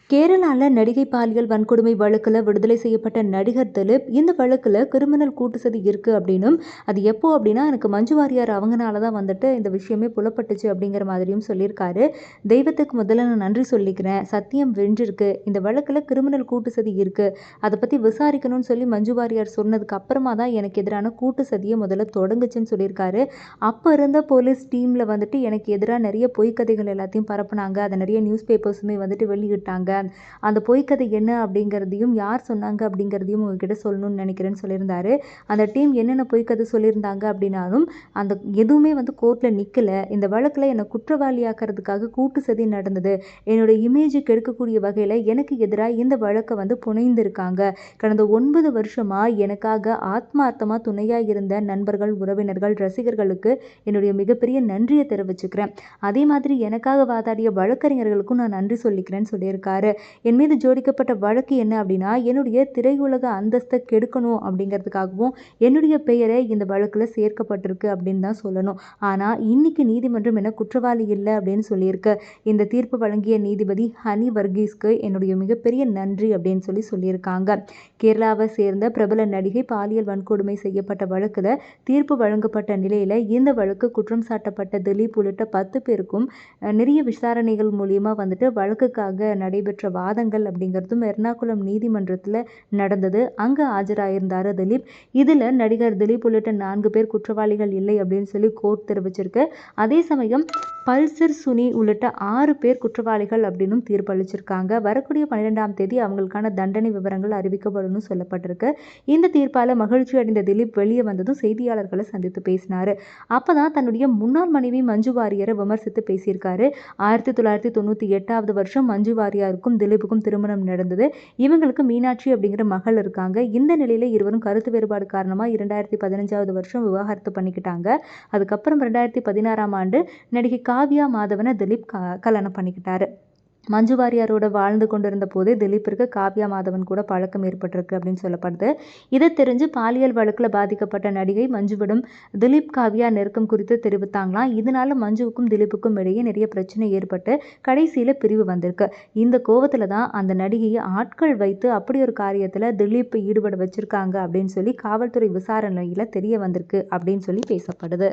கேரளால நடிகை பாலியல் வன்கொடுமை வழக்குல விடுதலை செய்யப்பட்ட நடிகர் திலீப் இந்த வழக்குல கிரிமினல் கூட்டு சதி இருக்கு அப்படின்னும், அது எப்போ அப்படின்னா எனக்கு மஞ்சு வாரியார் அவங்கனால தான் வந்துட்டு இந்த விஷயமே புலப்பட்டுச்சு அப்படிங்கிற மாதிரியும் சொல்லியிருக்காரு. தெய்வத்துக்கு முதல்ல நான் நன்றி சொல்லிக்கிறேன். சத்தியம் வென்றிருக்கு. இந்த வழக்குல கிரிமினல் கூட்டு சதி இருக்கு. அதை பத்தி விசாரிக்கணும்னு சொல்லி மஞ்சு வாரியார் சொன்னதுக்கு அப்புறமா தான் எனக்கு எதிரான கூட்டு சதியை முதல்ல தொடங்குச்சுன்னு சொல்லியிருக்காரு. அப்ப இருந்த போலீஸ் டீம்ல வந்துட்டு எனக்கு எதிராக நிறைய பொய்க்கதைகள் எல்லாத்தையும் பரப்புனாங்க. அதை நிறைய நியூஸ் பேப்பர்ஸுமே வந்துட்டு வெளியிட்டாங்க. அந்த பொய்க்கதை என்ன அப்படிங்கிறதையும் யார் சொன்னாங்க அப்படிங்கிறதையும் உங்ககிட்ட சொல்லணும்னு நினைக்கிறேன்னு சொல்லியிருந்தாரு. அந்த டீம் என்னென்ன பொய்க்கதை சொல்லியிருந்தாங்க அப்படின்னாலும் அந்த எதுவுமே வந்து கோர்ட்டில் நிற்கல. இந்த வழக்கில் என்னை குற்றவாளியாக்கிறதுக்காக கூட்டு சதி நடந்தது. என்னோட இமேஜை கெடுக்கக்கூடிய வகையில் எனக்கு எதிராக இந்த வழக்கை வந்து புனைந்திருக்காங்க. கடந்த 9 வருஷமா எனக்காக ஆத்மார்த்தமாக துணையாக இருந்த நண்பர்கள், உறவினர்கள், ரசிகர்களுக்கு என்னுடைய மிகப்பெரிய நன்றியை தெரிவிச்சுக்கிறேன். அதே மாதிரி எனக்காக வாதாடிய வழக்கறிஞர்களுக்கும் நான் நன்றி சொல்லிக்கிறேன்னு சொல்லியிருக்காரு. என் மீது ஜோடிக்கப்பட்ட வழக்கு என்ன அப்படின்னா, என்னுடைய திரையுலக அந்தஸ்தை கெடுக்கணும் அப்படிங்கிறதுக்காகவும் என்னுடைய பெயரை இந்த வழக்கில் சேர்க்கப்பட்டிருக்கு அப்படின்னு தான் சொல்லணும். ஆனால் இன்னைக்கு நீதிமன்றம் என்ன குற்றவாளி இல்லை அப்படின்னு சொல்லியிருக்கு. இந்த தீர்ப்பு வழங்கிய நீதிபதி ஹனி வர்கீஸ்க்கு என்னுடைய மிகப்பெரிய நன்றி அப்படின்னு சொல்லியிருக்காங்க. கேரளாவை சேர்ந்த பிரபல நடிகை பாலியல் வன்கொடுமை செய்யப்பட்ட வழக்கில் தீர்ப்பு வழங்கப்பட்ட நிலையில் இந்த வழக்கு குற்றம் சாட்டப்பட்ட திலீப் உள்ளிட்ட 10 பேருக்கும் நிறைய விசாரணைகள் மூலியமா வந்துட்டு வழக்குக்காக நடைபெற்ற வாதங்கள் அப்படிங்கிறதும் எர்ணாகுளம் நீதிமன்றத்தில் நடந்தது. அங்கே ஆஜராயிருந்தார் திலீப். இதில் நடிகர் திலீப் உள்ளிட்ட 4 பேர் குற்றவாளிகள் இல்லை அப்படின்னு சொல்லி கோர்ட் தெரிவிச்சிருக்கு. அதே சமயம் பல்சர் சுனி உள்ளிட்ட 6 பேர் குற்றவாளிகள் அப்படின்னும் தீர்ப்பளிச்சிருக்காங்க. வரக்கூடிய 12ஆம் தேதி அவங்களுக்கான தண்டனை விவரங்கள் அறிவிக்கப்படும் சொல்லப்பட்டிருக்கு. இந்த தீர்ப்பால் மகிழ்ச்சி அடைந்த திலீப் வெளியே வந்ததும் செய்தியாளர்களை சந்தித்து பேசினார். அப்பதான் தன்னுடைய முன்னாள் மனைவி மஞ்சு வாரியரை விமர்சித்து பேசியிருக்காரு. 1998 வருஷம் மஞ்சு வாரியாருக்கும் திலீப்புக்கும் திருமணம் நடந்தது. இவங்களுக்கு மீனாட்சி அப்படிங்கிற மகள் இருக்காங்க. இந்த நிலையில இருவரும் கருத்து வேறுபாடு காரணமா 2015 வருஷம் விவாகரத்து பண்ணிக்கிட்டாங்க. அதுக்கப்புறம் 2016ஆம் ஆண்டு நடிகை காவ்யா மாதவனை திலீப் கல்யாணம் பண்ணிக்கிட்டாரு. மஞ்சு வாரியாரோட வாழ்ந்து கொண்டிருந்த போதே திலீப்பிற்கு காவ்யா மாதவன் கூட பழக்கம் ஏற்பட்டிருக்கு அப்படின்னு சொல்லப்படுது. இதை தெரிஞ்சு பாலியல் வழக்கில் பாதிக்கப்பட்ட நடிகை மஞ்சுவிடம் திலீப் காவ்யா நெருக்கம் குறித்து தெரிவித்தாங்களாம். இதனால மஞ்சுவுக்கும் திலீப்புக்கும் இடையே நிறைய பிரச்சனை ஏற்பட்டு கடைசியில் பிரிவு வந்திருக்கு. இந்த கோவத்தில் தான் அந்த நடிகையை ஆட்கள் வைத்து அப்படி ஒரு காரியத்தில் திலீப் ஈடுபட வச்சிருக்காங்க அப்படின்னு சொல்லி காவல்துறை விசாரணையில் தெரிய வந்திருக்கு அப்படின்னு சொல்லி பேசப்படுது.